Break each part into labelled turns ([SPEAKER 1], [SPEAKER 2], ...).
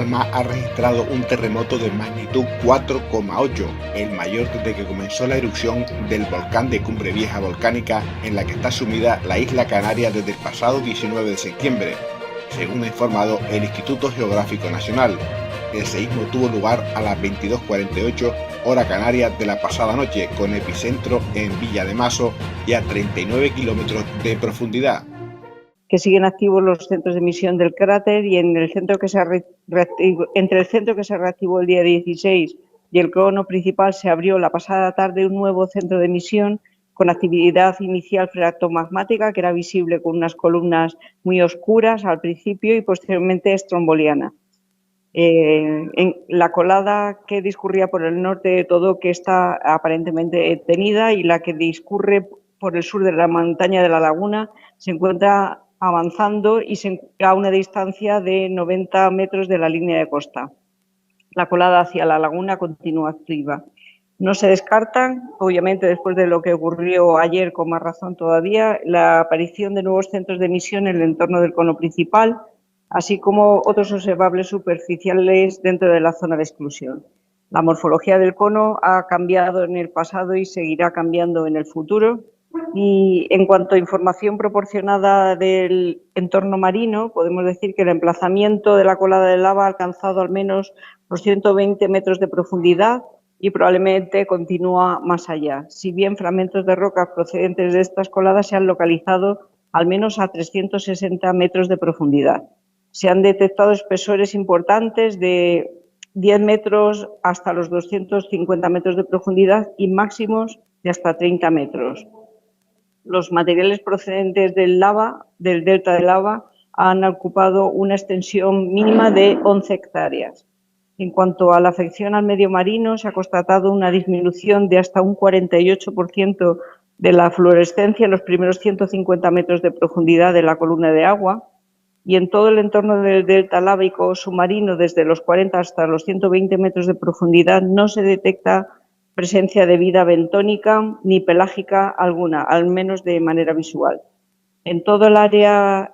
[SPEAKER 1] Palma ha registrado un terremoto de magnitud 4,8, el mayor desde que comenzó la erupción del volcán de Cumbre Vieja volcánica en la que está sumida la isla Canaria desde el pasado 19 de septiembre, según ha informado el Instituto Geográfico Nacional. El seísmo tuvo lugar a las 22:48 hora canaria de la pasada noche, con epicentro en Villa de Maso y a 39 kilómetros de profundidad.
[SPEAKER 2] Que siguen activos los centros de emisión del cráter y entre el centro que se reactivó el día 16 y el cono principal se abrió la pasada tarde un nuevo centro de emisión con actividad inicial freatomagmática que era visible con unas columnas muy oscuras al principio y posteriormente estromboliana. En la colada que discurría por el norte de todo, que está aparentemente tenida, y la que discurre por el sur de la montaña de la laguna se encuentra avanzando y a una distancia de 90 metros de la línea de costa. La colada hacia la laguna continúa activa. No se descartan, obviamente después de lo que ocurrió ayer con más razón todavía, la aparición de nuevos centros de emisión en el entorno del cono principal, así como otros observables superficiales dentro de la zona de exclusión. La morfología del cono ha cambiado en el pasado y seguirá cambiando en el futuro. Y en cuanto a información proporcionada del entorno marino, podemos decir que el emplazamiento de la colada de lava ha alcanzado al menos los 120 metros de profundidad y probablemente continúa más allá. Si bien fragmentos de rocas procedentes de estas coladas se han localizado al menos a 360 metros de profundidad. Se han detectado espesores importantes de 10 metros hasta los 250 metros de profundidad y máximos de hasta 30 metros. Los materiales procedentes del delta de lava, han ocupado una extensión mínima de 11 hectáreas. En cuanto a la afección al medio marino, se ha constatado una disminución de hasta un 48% de la fluorescencia en los primeros 150 metros de profundidad de la columna de agua, y en todo el entorno del delta lávico submarino, desde los 40 hasta los 120 metros de profundidad, no se detecta presencia de vida bentónica ni pelágica alguna, al menos de manera visual. En todo el área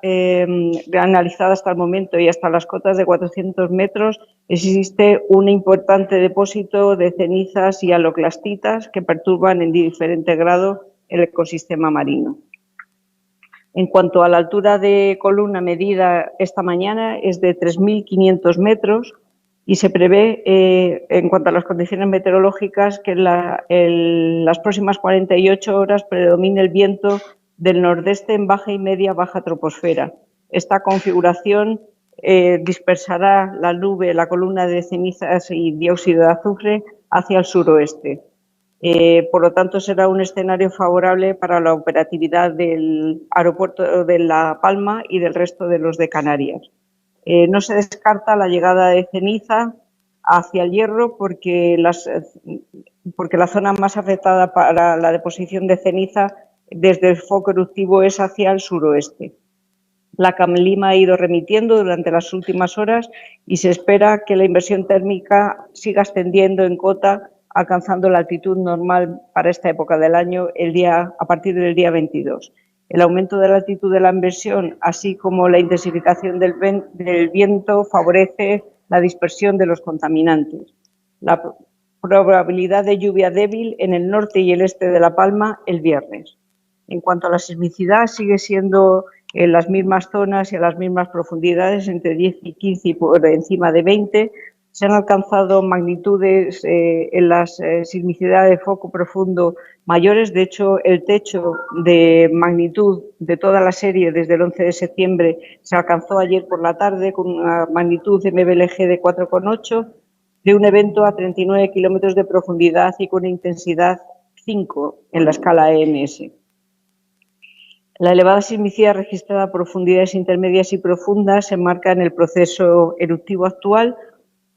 [SPEAKER 2] analizada hasta el momento y hasta las cotas de 400 metros existe un importante depósito de cenizas y haloclastitas que perturban en diferente grado el ecosistema marino. En cuanto a la altura de columna medida esta mañana es de 3.500 metros y se prevé, en cuanto a las condiciones meteorológicas, que en las próximas 48 horas predomine el viento del nordeste en baja y media baja troposfera. Esta configuración dispersará la nube, la columna de cenizas y dióxido de azufre hacia el suroeste. Por lo tanto, será un escenario favorable para la operatividad del aeropuerto de La Palma y del resto de los de Canarias. No se descarta la llegada de ceniza hacia el Hierro porque la zona más afectada para la deposición de ceniza desde el foco eruptivo es hacia el suroeste. La calima ha ido remitiendo durante las últimas horas y se espera que la inversión térmica siga ascendiendo en cota, alcanzando la altitud normal para esta época del año a partir del día 22. El aumento de la altitud de la inversión, así como la intensificación del viento, favorece la dispersión de los contaminantes. La probabilidad de lluvia débil en el norte y el este de La Palma el viernes. En cuanto a la sismicidad, sigue siendo en las mismas zonas y a las mismas profundidades, entre 10 y 15 y por encima de 20. Se han alcanzado magnitudes en las sismicidades de foco profundo mayores. De hecho, el techo de magnitud de toda la serie desde el 11 de septiembre se alcanzó ayer por la tarde con una magnitud de MBLG de 4,8 de un evento a 39 kilómetros de profundidad y con intensidad 5 en la escala EMS. La elevada sismicidad registrada a profundidades intermedias y profundas se enmarca en el proceso eruptivo actual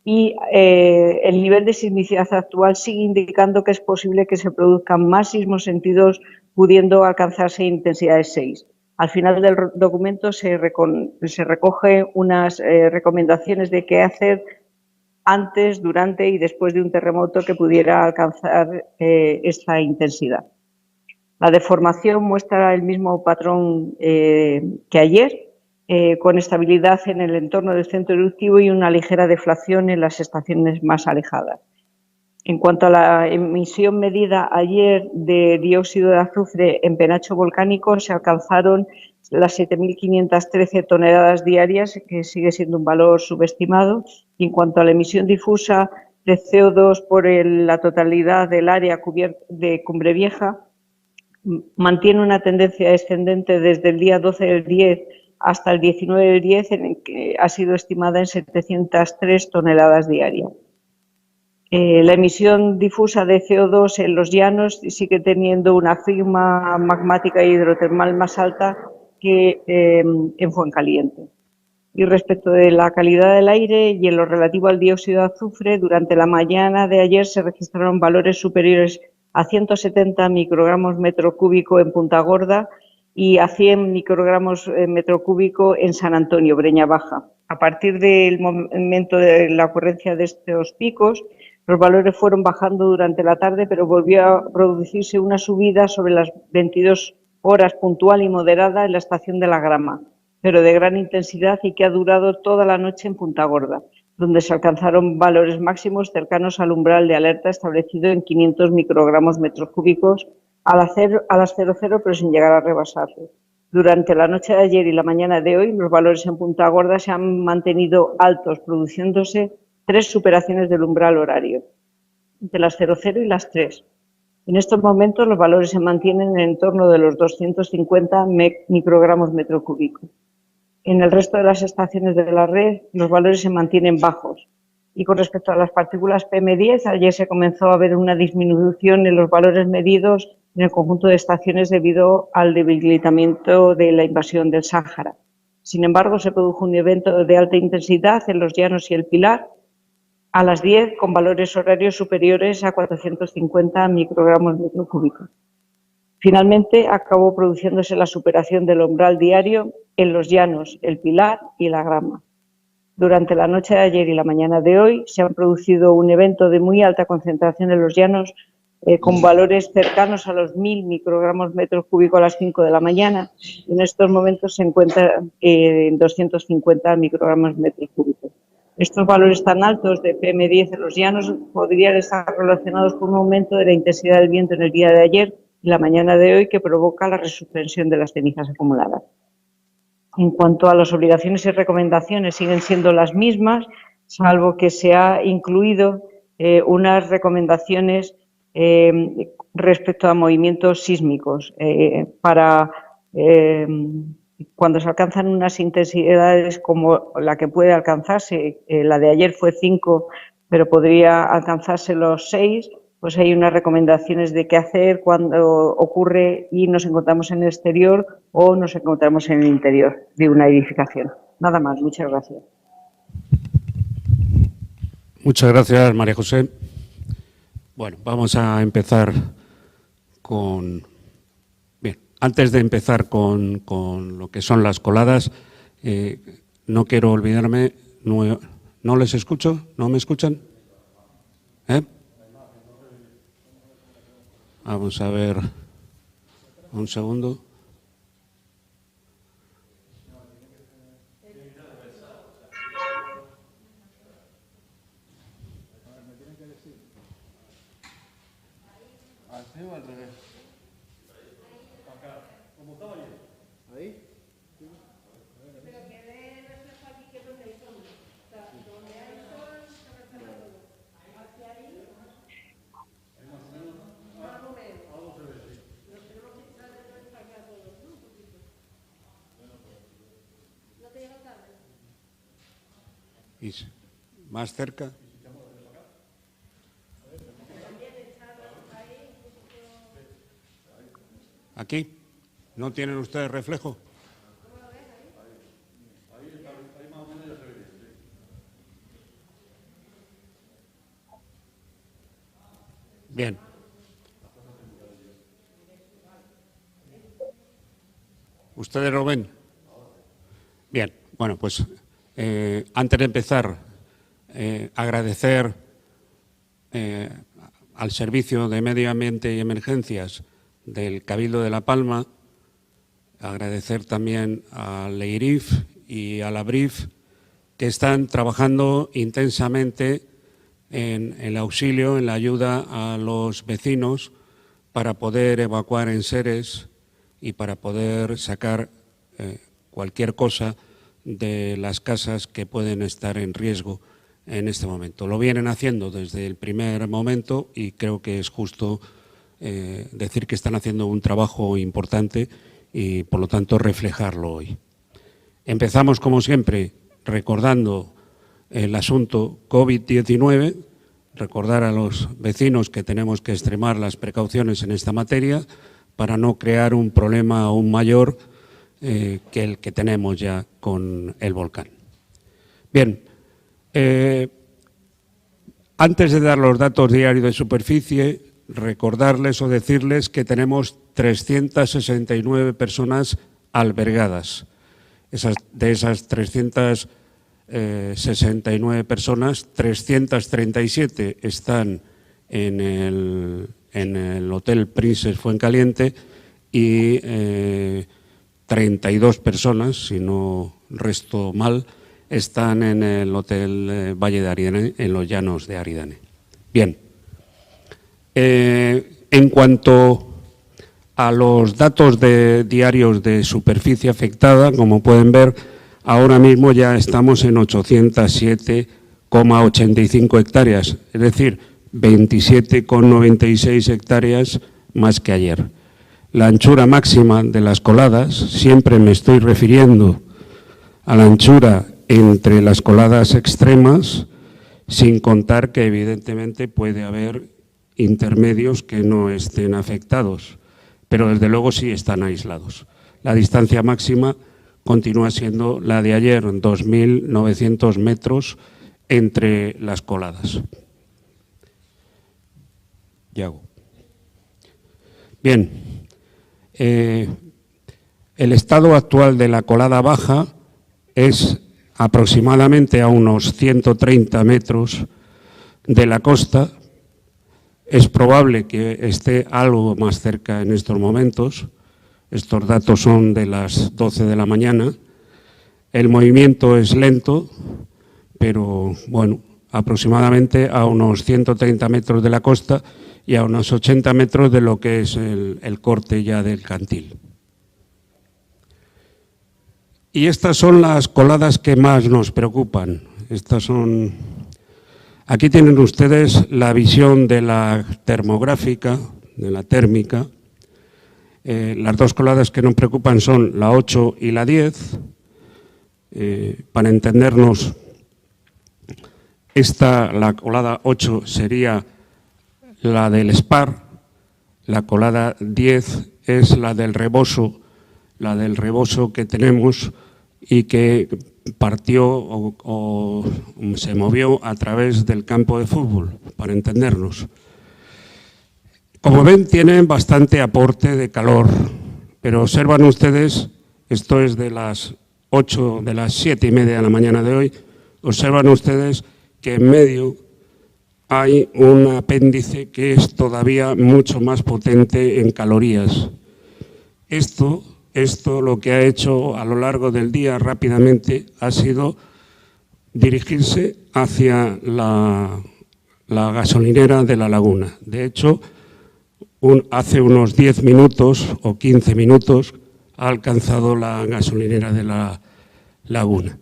[SPEAKER 2] y el nivel de sismicidad actual sigue indicando que es posible que se produzcan más sismos sentidos, pudiendo alcanzarse intensidades 6. Al final del documento se recoge unas recomendaciones de qué hacer antes, durante y después de un terremoto que pudiera alcanzar esta intensidad. La deformación muestra el mismo patrón que ayer. con estabilidad en el entorno del centro eruptivo y una ligera deflación en las estaciones más alejadas. En cuanto a la emisión medida ayer de dióxido de azufre en penacho volcánico, se alcanzaron las 7.513 toneladas diarias, que sigue siendo un valor subestimado. Y en cuanto a la emisión difusa de CO2 por la totalidad del área de Cumbre Vieja, mantiene una tendencia descendente desde el día 12 del 10 hasta el 19 del 10, en el que ha sido estimada en 703 toneladas diarias. La emisión difusa de CO2 en los llanos sigue teniendo una firma magmática e hidrotermal más alta que en Fuencaliente. Y respecto de la calidad del aire y en lo relativo al dióxido de azufre, durante la mañana de ayer se registraron valores superiores a 170 microgramos metro cúbico en Punta Gorda y a 100 microgramos metro cúbico en San Antonio, Breña Baja. A partir del momento de la ocurrencia de estos picos, los valores fueron bajando durante la tarde, pero volvió a producirse una subida sobre las 22 horas puntual y moderada en la estación de La Grama, pero de gran intensidad y que ha durado toda la noche en Punta Gorda, donde se alcanzaron valores máximos cercanos al umbral de alerta establecido en 500 microgramos metros cúbicos a las 00, pero sin llegar a rebasarlo. Durante la noche de ayer y la mañana de hoy, los valores en Punta Gorda se han mantenido altos, produciéndose 3 superaciones del umbral horario, de las 00 y las 3. En estos momentos los valores se mantienen en torno de los 250 microgramos metro cúbico. En el resto de las estaciones de la red los valores se mantienen bajos. Y con respecto a las partículas PM10, ayer se comenzó a ver una disminución en los valores medidos en el conjunto de estaciones debido al debilitamiento de la invasión del Sáhara. Sin embargo, se produjo un evento de alta intensidad en los Llanos y el Pilar a las 10 con valores horarios superiores a 450 microgramos metro cúbico. Finalmente, acabó produciéndose la superación del umbral diario en los Llanos, el Pilar y la Grama. Durante la noche de ayer y la mañana de hoy se han producido un evento de muy alta concentración en los Llanos con valores cercanos a los 1.000 microgramos metros cúbicos a las 5 de la mañana. En estos momentos se encuentra en 250 microgramos metros cúbicos. Estos valores tan altos de PM10 en los Llanos podrían estar relacionados con un aumento de la intensidad del viento en el día de ayer y la mañana de hoy que provoca la resuspensión de las cenizas acumuladas. En cuanto a las obligaciones y recomendaciones, siguen siendo las mismas, salvo que se ha incluido unas recomendaciones respecto a movimientos sísmicos para cuando se alcanzan unas intensidades como la que puede alcanzarse, la de ayer fue 5, pero podría alcanzarse los 6, pues hay unas recomendaciones de qué hacer cuando ocurre y nos encontramos en el exterior o nos encontramos en el interior de una edificación. Nada más, muchas gracias.
[SPEAKER 3] Muchas gracias, María José. Bueno, vamos a empezar con... Bien, antes de empezar con lo que son las coladas, no quiero olvidarme... ¿No les escucho? ¿No me escuchan? Vamos a ver un segundo. Y más cerca. ¿Aquí? ¿No tienen ustedes reflejo? Bien. ¿Ustedes lo ven? Bien, bueno, pues antes de empezar, agradecer al Servicio de Medio Ambiente y Emergencias del Cabildo de La Palma, agradecer también al EIRIF y a la BRIF, que están trabajando intensamente en el auxilio, en la ayuda a los vecinos para poder evacuar enseres y para poder sacar cualquier cosa de las casas que pueden estar en riesgo en este momento. Lo vienen haciendo desde el primer momento y creo que es justo decir que están haciendo un trabajo importante y, por lo tanto, reflejarlo hoy. Empezamos, como siempre, recordando el asunto COVID-19, recordar a los vecinos que tenemos que extremar las precauciones en esta materia para no crear un problema aún mayor que el que tenemos ya con el volcán. Bien, antes de dar los datos diarios de superficie, recordarles o decirles que tenemos 369 personas albergadas. De esas 369 personas, 337 están en el Hotel Princes Fuencaliente y 32 personas, si no resto mal, están en el Hotel Valle de Aridane, en los Llanos de Aridane. Bien, en cuanto a los datos diarios de superficie afectada, como pueden ver, ahora mismo ya estamos en 807,85 hectáreas, es decir, 27,96 hectáreas más que ayer. La anchura máxima de las coladas, siempre me estoy refiriendo a la anchura entre las coladas extremas, sin contar que evidentemente puede haber intermedios que no estén afectados, pero desde luego sí están aislados. La distancia máxima continúa siendo la de ayer, 2.900 metros entre las coladas. Yago. Bien, el estado actual de la colada baja es aproximadamente a unos 130 metros de la costa. Es probable que esté algo más cerca en estos momentos. Estos datos son de las 12 de la mañana. El movimiento es lento, pero bueno, aproximadamente a unos 130 metros de la costa y a unos 80 metros de lo que es el corte ya del Cantil. Y estas son las coladas que más nos preocupan. Aquí tienen ustedes la visión de la termográfica, de la térmica. Las dos coladas que nos preocupan son la 8 y la 10. Para entendernos, la colada 8 sería la del Espar, la colada 10 es la del reboso que tenemos y que partió o se movió a través del campo de fútbol, para entendernos. Como ven, tienen bastante aporte de calor, pero observan ustedes, esto es de las 7:30 de la mañana de hoy, observan ustedes que en medio hay un apéndice que es todavía mucho más potente en calorías. Esto lo que ha hecho a lo largo del día rápidamente ha sido dirigirse hacia la gasolinera de La Laguna. De hecho, hace unos 10 minutos o 15 minutos ha alcanzado la gasolinera de La Laguna.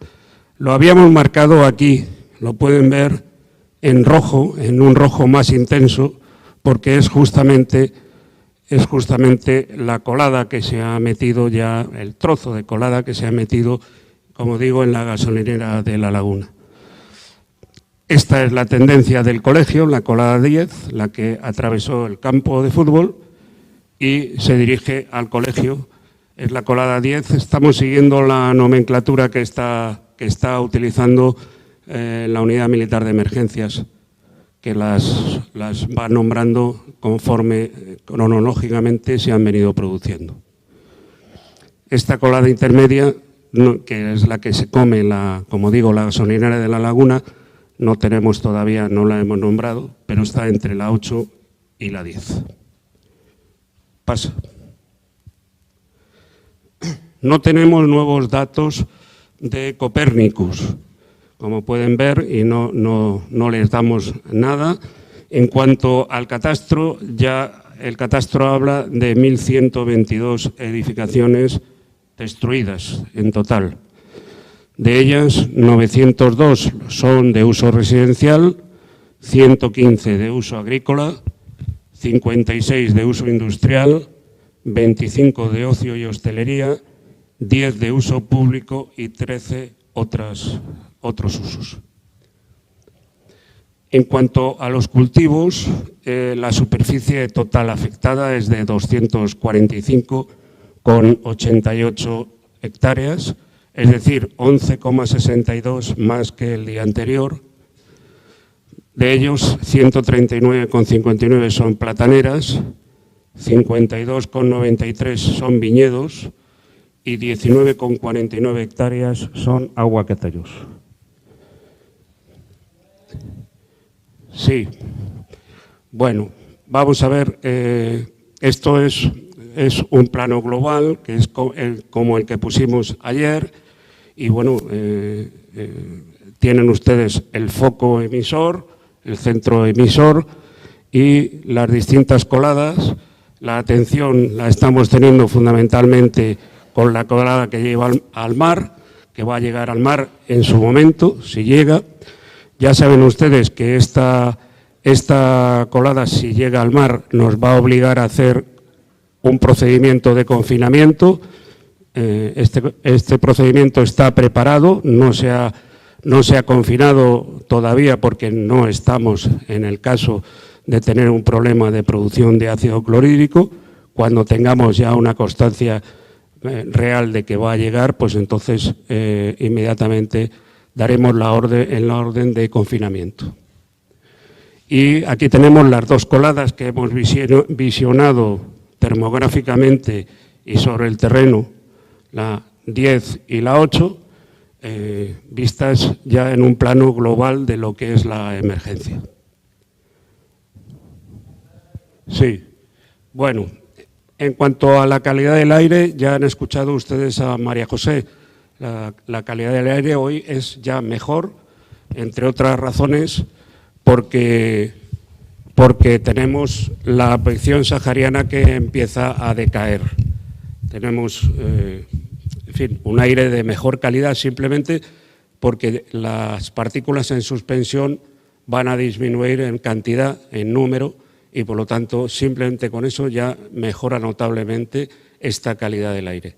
[SPEAKER 3] Lo habíamos marcado aquí, lo pueden ver en rojo, en un rojo más intenso, porque es justamente la colada que se ha metido ya, el trozo de colada que se ha metido, como digo, en la gasolinera de La Laguna. Esta es la tendencia del colegio, la colada 10, la que atravesó el campo de fútbol y se dirige al colegio. Es la colada 10, estamos siguiendo la nomenclatura que está utilizando la Unidad Militar de Emergencias, que las va nombrando conforme cronológicamente se han venido produciendo. Esta colada intermedia, que es la que se come, como digo, la gasolinera de La Laguna, no tenemos todavía, no la hemos nombrado, pero está entre la 8 y la 10. Pasa. No tenemos nuevos datos de Copernicus, como pueden ver, y no les damos nada. En cuanto al catastro, ya el catastro habla de 1.122 edificaciones destruidas en total. De ellas, 902 son de uso residencial, 115 de uso agrícola, 56 de uso industrial, 25 de ocio y hostelería, 10 de uso público y 13 otros usos. En cuanto a los cultivos, la superficie total afectada es de 245,88 hectáreas, es decir, 11,62 más que el día anterior. De ellos, 139,59 son plataneras, 52,93 son viñedos y 19,49 hectáreas son aguacateros. Sí, bueno, vamos a ver, esto es un plano global, que es como el que pusimos ayer, y bueno, tienen ustedes el foco emisor, el centro emisor y las distintas coladas. La atención la estamos teniendo fundamentalmente con la colada que lleva al mar, que va a llegar al mar en su momento, si llega. Ya saben ustedes que esta colada, si llega al mar, nos va a obligar a hacer un procedimiento de confinamiento. Este procedimiento está preparado, no se ha confinado todavía porque no estamos en el caso de tener un problema de producción de ácido clorhídrico. Cuando tengamos ya una constancia real de que va a llegar, pues entonces inmediatamente daremos la orden de confinamiento. Y aquí tenemos las dos coladas que hemos visionado termográficamente y sobre el terreno, la 10 y la 8, vistas ya en un plano global de lo que es la emergencia. Sí, bueno, en cuanto a la calidad del aire, ya han escuchado ustedes a María José. La calidad del aire hoy es ya mejor, entre otras razones, porque tenemos la afección sahariana que empieza a decaer. Tenemos, en fin, un aire de mejor calidad simplemente porque las partículas en suspensión van a disminuir en cantidad, en número, y por lo tanto simplemente con eso ya mejora notablemente esta calidad del aire.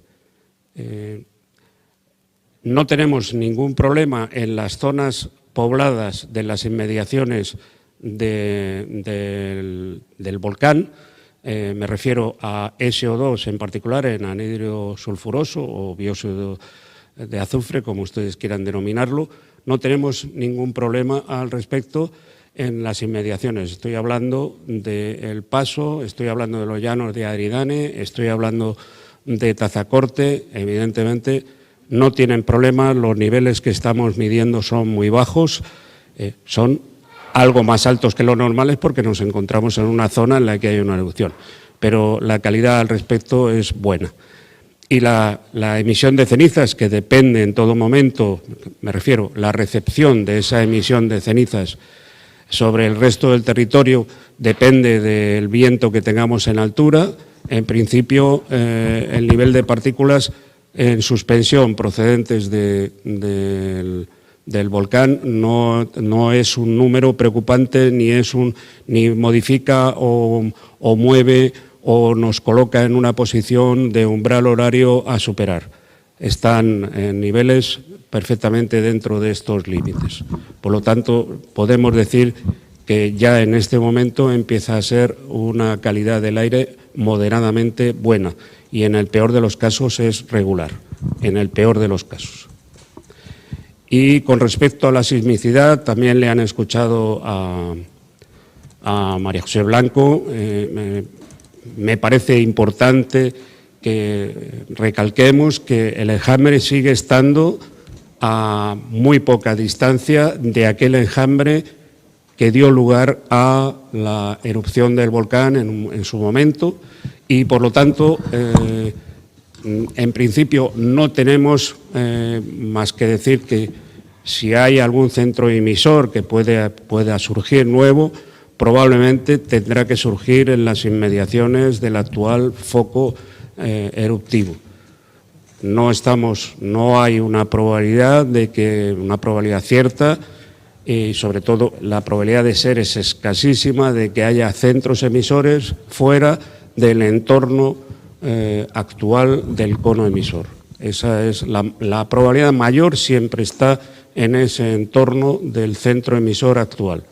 [SPEAKER 3] No tenemos ningún problema en las zonas pobladas de las inmediaciones del volcán. Me refiero a SO2 en particular, en anhidro sulfuroso o dióxido de azufre, como ustedes quieran denominarlo. No tenemos ningún problema al respecto en las inmediaciones. Estoy hablando de El Paso, estoy hablando de los llanos de Aridane, estoy hablando de Tazacorte. Evidentemente no tienen problema, los niveles que estamos midiendo son muy bajos, son algo más altos que los normales porque nos encontramos en una zona en la que hay una erupción, pero la calidad al respecto es buena. Y la emisión de cenizas, que depende en todo momento, me refiero, la recepción de esa emisión de cenizas sobre el resto del territorio depende del viento que tengamos en altura. En principio, el nivel de partículas en suspensión procedentes del volcán no es un número preocupante, ni modifica o mueve o nos coloca en una posición de umbral horario a superar. Están en niveles perfectamente dentro de estos límites. Por lo tanto, podemos decir que ya en este momento empieza a ser una calidad del aire moderadamente buena y en el peor de los casos es regular, en el peor de los casos. Y con respecto a la sismicidad, también le han escuchado a María José Blanco. Me parece importante que recalquemos que el enjambre sigue estando a muy poca distancia de aquel enjambre que dio lugar a la erupción del volcán en su momento y, por lo tanto, En principio no tenemos más que decir que si hay algún centro emisor que pueda surgir nuevo, probablemente tendrá que surgir en las inmediaciones del actual foco eruptivo. No hay una probabilidad una probabilidad cierta, y sobre todo la probabilidad de ser es escasísima, de que haya centros emisores fuera del entorno actual del cono emisor. Esa es la probabilidad mayor, siempre está en ese entorno del centro emisor actual.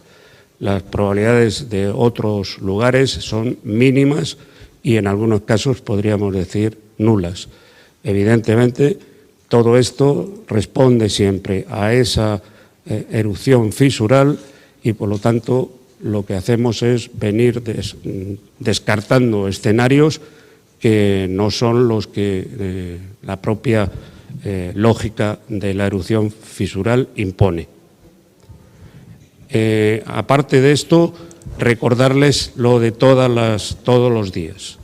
[SPEAKER 3] Las probabilidades de otros lugares son mínimas y en algunos casos podríamos decir nulas. Evidentemente, todo esto responde siempre a esa erupción fisural y, por lo tanto, lo que hacemos es venir descartando escenarios que no son los que la propia lógica de la erupción fisural impone. Aparte de esto, recordarles lo de todos los días.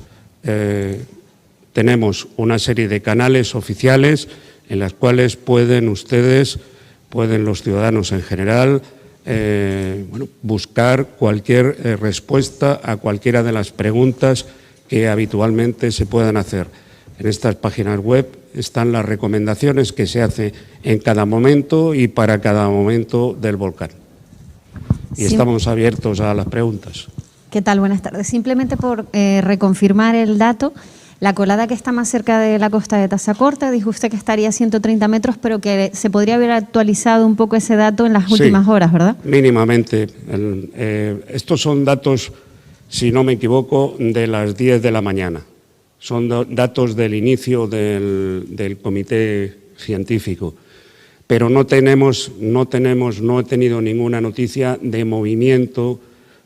[SPEAKER 3] Tenemos una serie de canales oficiales en las cuales pueden los ciudadanos en general, buscar cualquier respuesta a cualquiera de las preguntas que habitualmente se puedan hacer. En estas páginas web están las recomendaciones que se hacen en cada momento y para cada momento del volcán. Y sí, estamos abiertos a las preguntas.
[SPEAKER 4] ¿Qué tal? Buenas tardes. Simplemente por reconfirmar el dato, la colada que está más cerca de la costa de Tazacorte, dijo usted que estaría a 130 metros, pero que se podría haber actualizado un poco ese dato en las últimas horas, ¿verdad? Mínimamente.
[SPEAKER 3] Estos son datos, si no me equivoco, de las 10 de la mañana. Son datos del inicio del comité científico. Pero no he tenido ninguna noticia de movimiento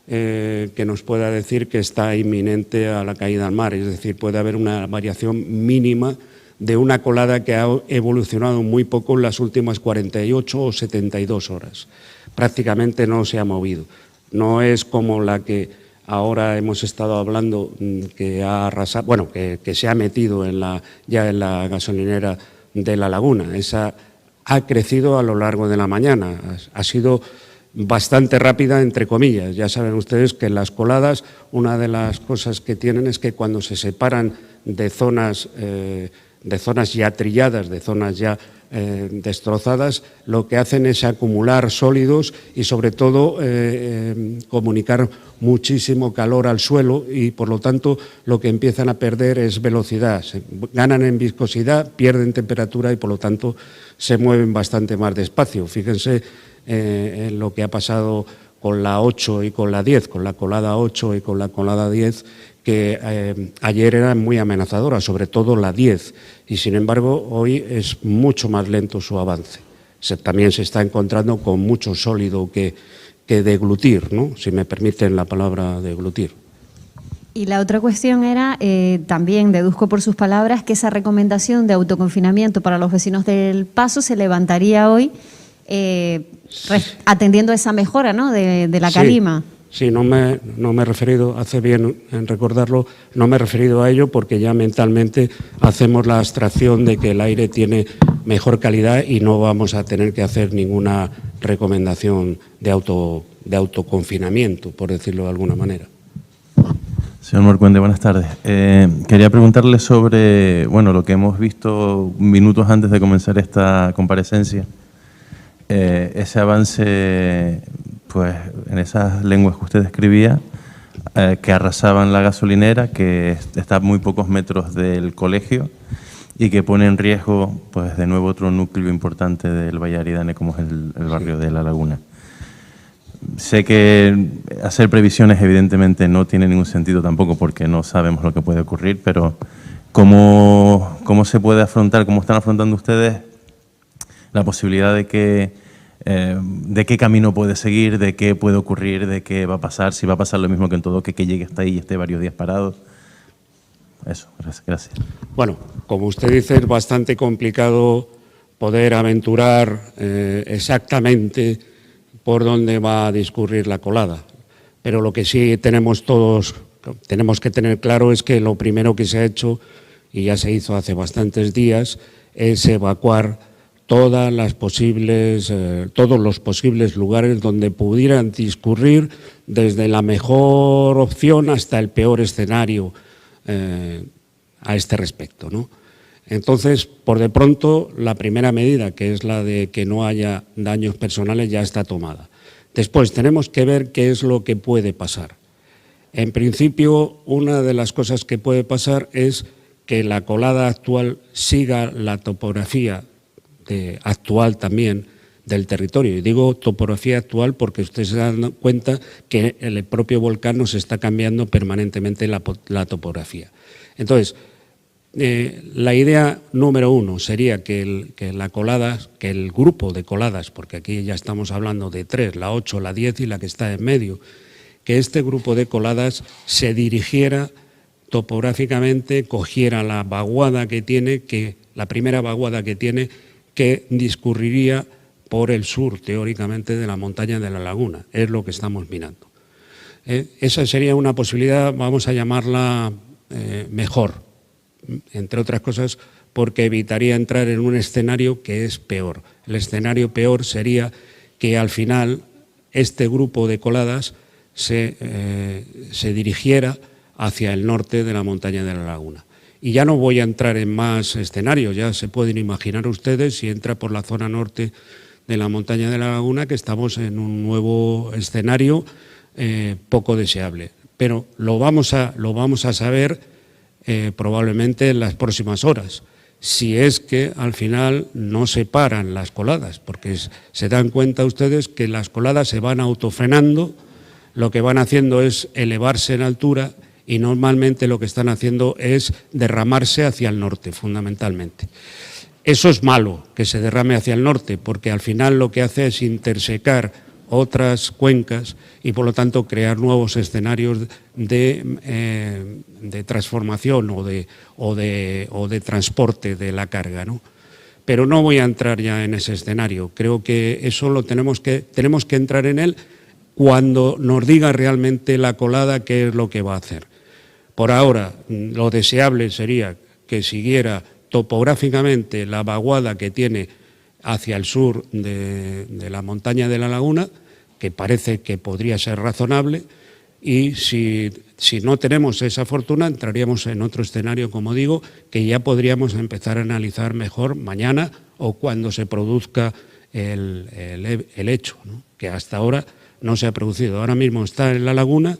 [SPEAKER 3] que nos pueda decir que está inminente a la caída al mar. Es decir, puede haber una variación mínima de una colada que ha evolucionado muy poco en las últimas 48 o 72 horas. Prácticamente no se ha movido. No es como la que ahora hemos estado hablando, que ha arrasado, bueno, que se ha metido ya en la gasolinera de La Laguna. Esa ha crecido a lo largo de la mañana. Ha sido bastante rápida, entre comillas. Ya saben ustedes que las coladas, una de las cosas que tienen es que cuando se separan de zonas ya trilladas, de zonas ya destrozadas, lo que hacen es acumular sólidos y sobre todo comunicar muchísimo calor al suelo y por lo tanto lo que empiezan a perder es velocidad. Ganan en viscosidad, pierden temperatura y por lo tanto se mueven bastante más despacio. Fíjense en lo que ha pasado con la 8 y con la 10, con la colada 8 y con la colada 10, que ayer era muy amenazadora, sobre todo la 10, y sin embargo hoy es mucho más lento su avance. También se está encontrando con mucho sólido que deglutir, ¿no? Si me permiten la palabra deglutir.
[SPEAKER 4] Y la otra cuestión era, también deduzco por sus palabras, que esa recomendación de autoconfinamiento para los vecinos del Paso se levantaría hoy atendiendo a esa mejora, ¿no?, de la calima.
[SPEAKER 3] Sí, no me he referido, hace bien en recordarlo, no me he referido a ello porque ya mentalmente hacemos la abstracción de que el aire tiene mejor calidad y no vamos a tener que hacer ninguna recomendación de autoconfinamiento, por decirlo de alguna manera.
[SPEAKER 5] Señor Morcuende, buenas tardes. Quería preguntarle sobre, bueno, lo que hemos visto minutos antes de comenzar esta comparecencia, ese avance, pues, en esas lenguas que usted describía, que arrasaban la gasolinera, que está a muy pocos metros del colegio y que pone en riesgo, pues, de nuevo otro núcleo importante del Valle de Aridane, como es el barrio de La Laguna. Sé que hacer previsiones evidentemente no tiene ningún sentido tampoco porque no sabemos lo que puede ocurrir, pero ¿cómo se puede afrontar, cómo están afrontando ustedes la posibilidad de qué camino puede seguir, de qué puede ocurrir, de qué va a pasar, si va a pasar lo mismo que en todo, que llegue hasta ahí y esté varios días parado? Eso, gracias.
[SPEAKER 3] Bueno, como usted dice, es bastante complicado poder aventurar exactamente por dónde va a discurrir la colada. Pero lo que sí tenemos que tener claro es que lo primero que se ha hecho y ya se hizo hace bastantes días, es evacuar todos los posibles lugares donde pudieran discurrir desde la mejor opción hasta el peor escenario a este respecto, ¿no? Entonces, por de pronto, la primera medida, que es la de que no haya daños personales, ya está tomada. Después, tenemos que ver qué es lo que puede pasar. En principio, una de las cosas que puede pasar es que la colada actual siga la topografía actual también del territorio. Y digo topografía actual porque ustedes se dan cuenta que el propio volcán nos está cambiando permanentemente la topografía. Entonces, la idea número uno sería que el grupo de coladas, porque aquí ya estamos hablando de 3, la 8, la 10 y la que está en medio, que este grupo de coladas se dirigiera topográficamente, cogiera la vaguada que tiene, la primera vaguada que tiene, que discurriría por el sur, teóricamente, de la montaña de la laguna. Es lo que estamos mirando. Esa sería una posibilidad, vamos a llamarla mejor, entre otras cosas, porque evitaría entrar en un escenario que es peor. El escenario peor sería que al final este grupo de coladas se dirigiera hacia el norte de la montaña de la laguna. Y ya no voy a entrar en más escenarios, ya se pueden imaginar ustedes, si entra por la zona norte de la montaña de la laguna, que estamos en un nuevo escenario poco deseable. Pero lo vamos a saber probablemente en las próximas horas, si es que al final no se paran las coladas, porque se dan cuenta ustedes que las coladas se van autofrenando, lo que van haciendo es elevarse en altura y normalmente lo que están haciendo es derramarse hacia el norte, fundamentalmente. Eso es malo, que se derrame hacia el norte, porque al final lo que hace es intersecar otras cuencas y, por lo tanto, crear nuevos escenarios de transformación o de transporte de la carga, ¿no? Pero no voy a entrar ya en ese escenario. Creo que eso tenemos que entrar en él cuando nos diga realmente la colada qué es lo que va a hacer. Por ahora, lo deseable sería que siguiera topográficamente la vaguada que tiene hacia el sur de la montaña de la laguna, que parece que podría ser razonable, y si no tenemos esa fortuna, entraríamos en otro escenario, como digo, que ya podríamos empezar a analizar mejor mañana o cuando se produzca el hecho, ¿no? Que hasta ahora no se ha producido. Ahora mismo está en la laguna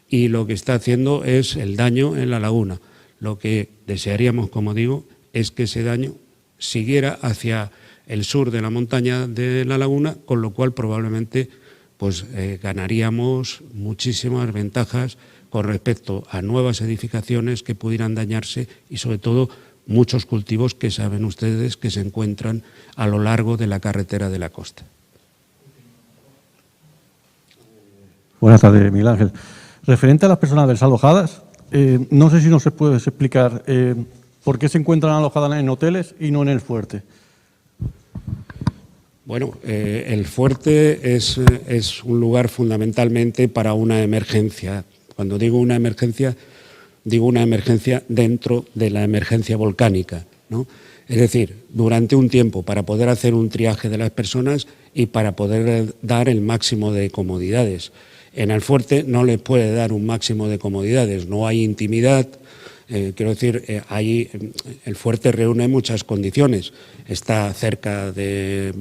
[SPEAKER 3] y lo que está haciendo es el daño en la laguna. Lo que desearíamos, como digo, es que ese daño siguiera hacia el sur de la montaña de la laguna, con lo cual probablemente ganaríamos muchísimas ventajas con respecto a nuevas edificaciones que pudieran dañarse y, sobre todo, muchos cultivos que saben ustedes que se encuentran a lo largo de la carretera de la costa.
[SPEAKER 6] Buenas tardes, Miguel Ángel. Referente a las personas desalojadas, no sé si nos puedes explicar por qué se encuentran alojadas en hoteles y no en el fuerte.
[SPEAKER 3] Bueno, el fuerte es un lugar fundamentalmente para una emergencia. Cuando digo una emergencia dentro de la emergencia volcánica, ¿no? Es decir, durante un tiempo para poder hacer un triaje de las personas y para poder dar el máximo de comodidades. En el fuerte no les puede dar un máximo de comodidades, no hay intimidad. Quiero decir, el fuerte reúne muchas condiciones. Está cerca de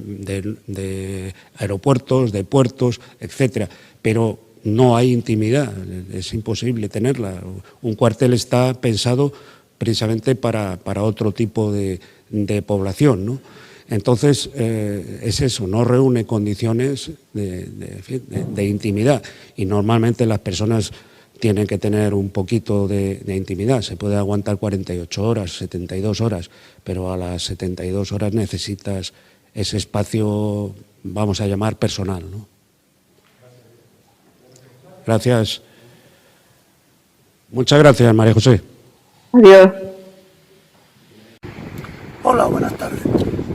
[SPEAKER 3] aeropuertos, de puertos, etcétera, pero no hay intimidad, es imposible tenerla. Un cuartel está pensado precisamente para otro tipo de población, ¿no? Entonces, es eso, no reúne condiciones de intimidad y normalmente las personas tienen que tener un poquito de intimidad. Se puede aguantar 48 horas, 72 horas, pero a las 72 horas necesitas ese espacio, vamos a llamar personal, ¿no? Gracias. Muchas gracias, María José.
[SPEAKER 2] Adiós.
[SPEAKER 7] Hola, buenas tardes.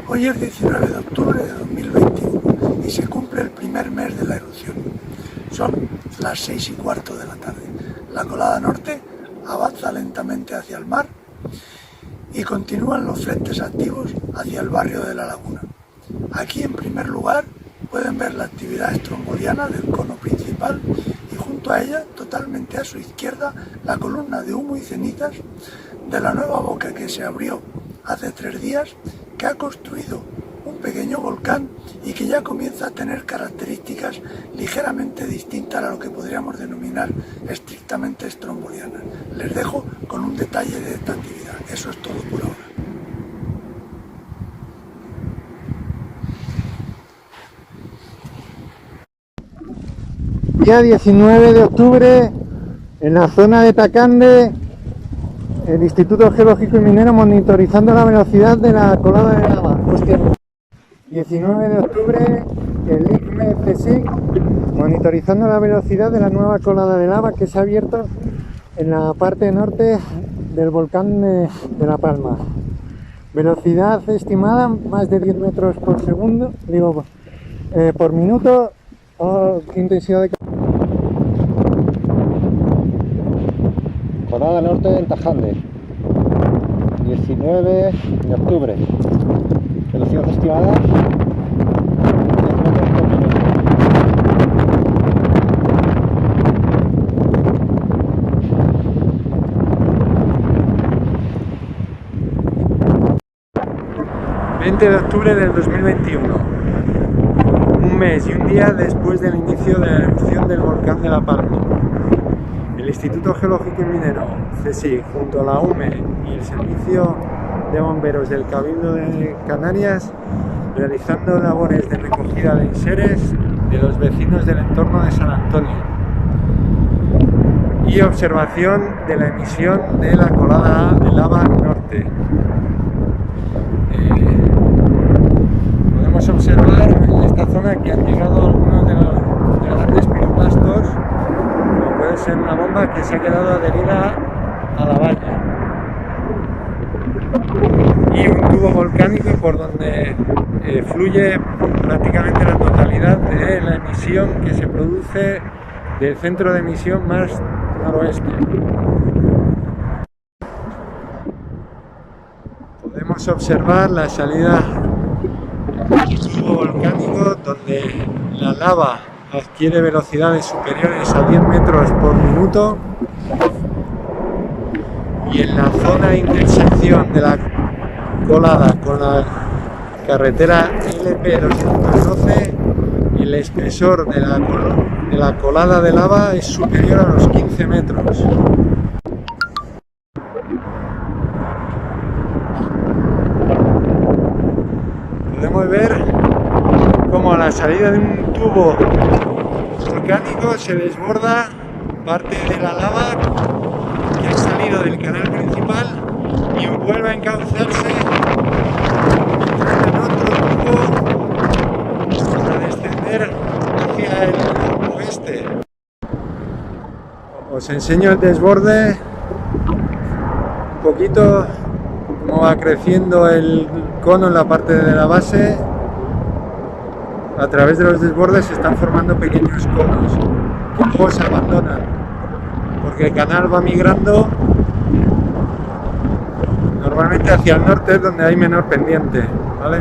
[SPEAKER 7] Hoy es 19 de octubre de 2021 y se cumple el primer mes de la erupción. Son las 6:15 de la tarde. La colada norte avanza lentamente hacia el mar y continúan los frentes activos hacia el barrio de La Laguna. Aquí, en primer lugar, pueden ver la actividad estromboliana del cono principal y junto a ella, totalmente a su izquierda, la columna de humo y cenizas de la nueva boca que se abrió hace 3 días, que ha construido un pequeño volcán y que ya comienza a tener características ligeramente distintas a lo que podríamos denominar estrictamente estrombolianas. Les dejo con un detalle de esta actividad. Eso es todo por ahora.
[SPEAKER 8] Día 19 de octubre, en la zona de Tacande, el Instituto Geológico y Minero monitorizando la velocidad de la colada de lava. 19 de octubre, el ICME CSIC monitorizando la velocidad de la nueva colada de lava que se ha abierto en la parte norte del volcán de La Palma. Velocidad estimada, más de 10 metros por segundo, por minuto, intensidad de colada norte del Tajande, 19 de octubre, velocidad estimada 10 metros por minuto. ...20 de octubre del 2021, un mes y un día después del inicio de la erupción del volcán de La Palma. El Instituto Geológico y Minero, CSIC, junto a la UME y el Servicio de Bomberos del Cabildo de Canarias, realizando labores de recogida de enseres de los vecinos del entorno de San Antonio y observación de la emisión de la colada de lava norte. Podemos observar en esta zona que han llegado algunos de los grandes piroclastos, como puede ser una bomba que se ha quedado adherida a la valla, y un tubo volcánico por donde fluye prácticamente la totalidad de la emisión que se produce del centro de emisión más noroeste. Podemos observar la salida del tubo volcánico donde la lava adquiere velocidades superiores a 10 metros por minuto, y en la zona de intersección de la colada con la carretera LP 212, el espesor de la colada de lava es superior a los 15 metros. Podemos ver cómo a la salida de un tubo volcánico se desborda parte de la lava que ha salido del canal principal y vuelve a encauzarse en otro tubo para descender hacia el oeste. Os enseño el desborde, un poquito cómo va creciendo el cono en la parte de la base. A través de los desbordes se están formando pequeños conos que luego se abandonan porque el canal va migrando normalmente hacia el norte, donde hay menor pendiente, ¿vale?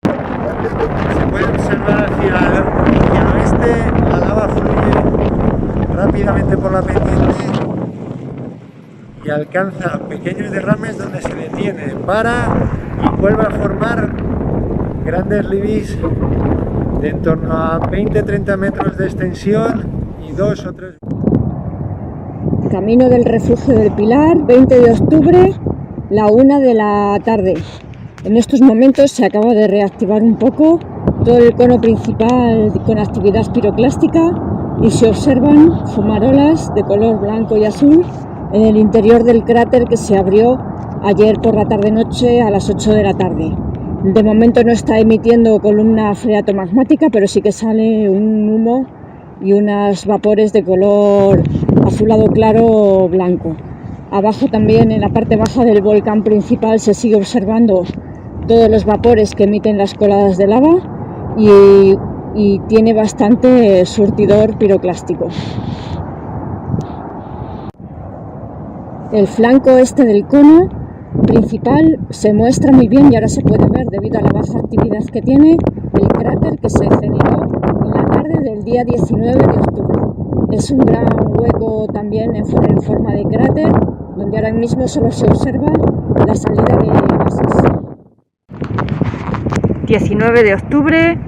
[SPEAKER 8] Se puede observar hacia el oeste, la lava fluye rápidamente por la pendiente y alcanza pequeños derrames donde se detiene, para y vuelve a formar grandes libis de en torno a 20-30 metros de extensión y 2 o 3.
[SPEAKER 9] Camino del refugio del Pilar, 20 de octubre, la 1 de la tarde. En estos momentos se acaba de reactivar un poco todo el cono principal con actividad piroclástica y se observan fumarolas de color blanco y azul en el interior del cráter que se abrió ayer por la tarde-noche a las 8 de la tarde. De momento no está emitiendo columna freatomagmática, pero sí que sale un humo y unos vapores de color azulado claro blanco. Abajo también, en la parte baja del volcán principal, se sigue observando todos los vapores que emiten las coladas de lava y tiene bastante surtidor piroclástico. El flanco este del cono principal se muestra muy bien y ahora se puede ver, debido a la baja actividad que tiene, el cráter que se generó en la tarde del día 19 de octubre. Es un gran hueco también en forma de cráter, donde ahora mismo solo se observa la salida de gases.
[SPEAKER 2] 19 de octubre,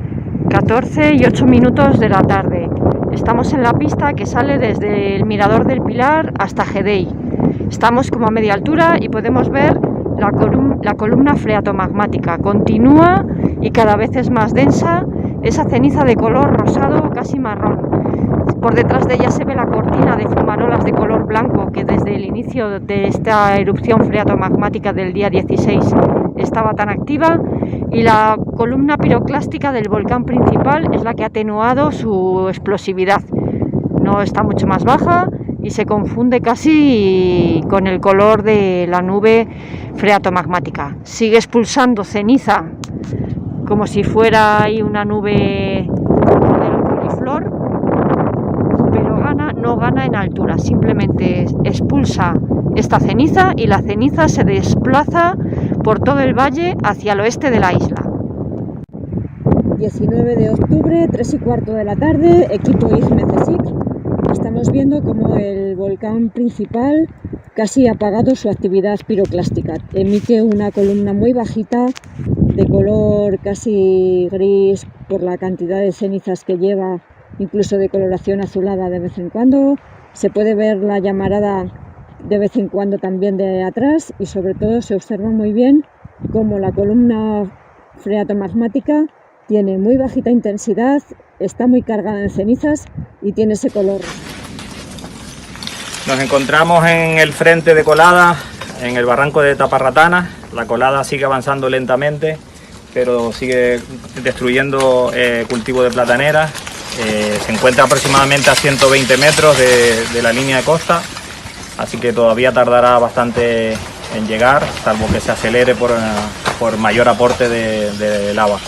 [SPEAKER 2] 14 y 8 minutos de la tarde. Estamos en la pista que sale desde el Mirador del Pilar hasta Gedei. Estamos como a media altura y podemos ver la columna freatomagmática. Continúa y cada vez es más densa, esa ceniza de color rosado, casi marrón. Por detrás de ella se ve la cortina de fumarolas de color blanco que desde el inicio de esta erupción freatomagmática del día 16 estaba tan activa, y la columna piroclástica del volcán principal es la que ha atenuado su explosividad. No está mucho más baja y se confunde casi con el color de la nube freatomagmática. Sigue expulsando ceniza como si fuera ahí una nube de coliflor, pero no gana en altura, simplemente expulsa esta ceniza y la ceniza se desplaza por todo el valle hacia el oeste de la isla.
[SPEAKER 9] 19 de octubre, 3:15 de la tarde, equipo IGME-CSIC. Estamos viendo como el volcán principal casi ha apagado su actividad piroclástica. Emite una columna muy bajita de color casi gris por la cantidad de cenizas que lleva, incluso de coloración azulada de vez en cuando. Se puede ver la llamarada de vez en cuando también de atrás, y sobre todo se observa muy bien cómo la columna freatomagmática tiene muy bajita intensidad, está muy cargada en cenizas y tiene ese color.
[SPEAKER 10] Nos encontramos en el frente de colada, en el barranco de Taparratana. La colada sigue avanzando lentamente, pero sigue destruyendo cultivo de platanera. Se encuentra aproximadamente a 120 metros de la línea de costa, así que todavía tardará bastante en llegar, salvo que se acelere por mayor aporte de lava.